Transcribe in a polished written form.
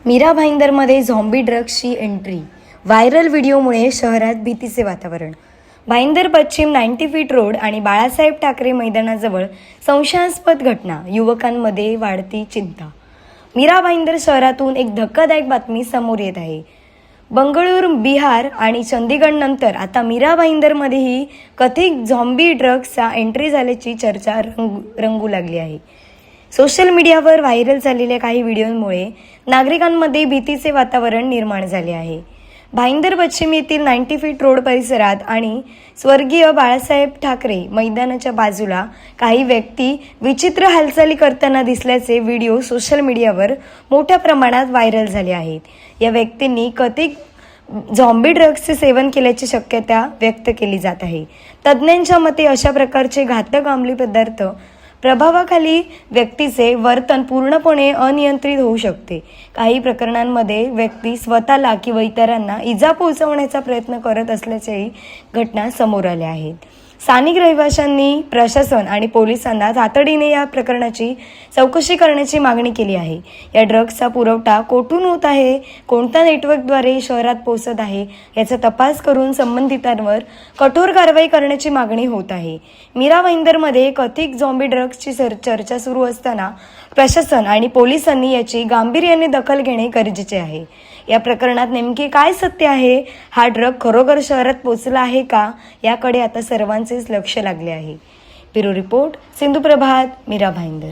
मीरा भाईंदरमध्ये झॉम्बी ड्रग्सची entry. Viral व्हिडिओमुळे शहरात भीतीचे वातावरण. भाईंदर पश्चिम 90 फीट रोड आणि बाळासाहेब ठाकरे मैदानाजवळ संशयास्पद घटना, युवकांमध्ये वाढती चिंता. मीरा भाईंदर शहरातून एक धक्कादायक बातमी समोर येत आहे. बंगळूर, बिहार आणि चंदीगड नंतर आता मीरा भाईंदरमध्येही कथित झॉम्बी ड्रग्सचा एंट्री झाल्याची चर्चा रंगू लागली आहे. सोशल मीडियावर व्हायरल झालेल्या काही व्हिडिओमुळे नागरिकांमध्ये भीतीचे वातावरण निर्माण झाले आहे. भाईंदर पश्चिम येथील 90 फीट रोड परिसरात आणि स्वर्गीय बाळासाहेब ठाकरे मैदानाच्या बाजूला काही व्यक्ती विचित्र हालचाली करताना दिसल्याचे व्हिडिओ सोशल मीडियावर मोठ्या प्रमाणात व्हायरल झाले आहेत. या व्यक्तींनी कथित झॉम्बी ड्रग्सचे सेवन केल्याची शक्यता व्यक्त केली जात आहे. तज्ज्ञांच्या मते अशा प्रकारचे घातक अंमली पदार्थ प्रभावाखाली व्यक्तीचे वर्तन पूर्णपणे अनियंत्रित होऊ शकते. काही प्रकरणांमध्ये व्यक्ती स्वतःला किंवा इतरांना इजा पोहोचवण्याचा प्रयत्न करत असल्याच्याही घटना समोर आल्या आहेत. स्थानिक रहिवाशांनी प्रशासन आणि पोलिसांना तातडीने या प्रकरणाची चौकशी करण्याची मागणी केली आहे. या ड्रग्सचा पुरवठा कोठून होत आहे, कोणत्या नेटवर्कद्वारे शहरात पोहोचत आहे याचा तपास करून संबंधितांवर कठोर कारवाई करण्याची मागणी होत आहे. मीरा भाईंदरमध्ये कथित झॉम्बी ड्रग्सची चर्चा सुरू असताना प्रशासन आणि पोलिसांनी याची गांभीर्याने दखल घेणे गरजेचे आहे. या प्रकरणात नेमके काय सत्य आहे, हा ड्रग खरोखर शहरात पोहोचला आहे का, याकडे आता सर्वांचेच लक्ष लागले आहे. ब्युरो रिपोर्ट, सिंधू प्रभात, मीरा भाईंदर.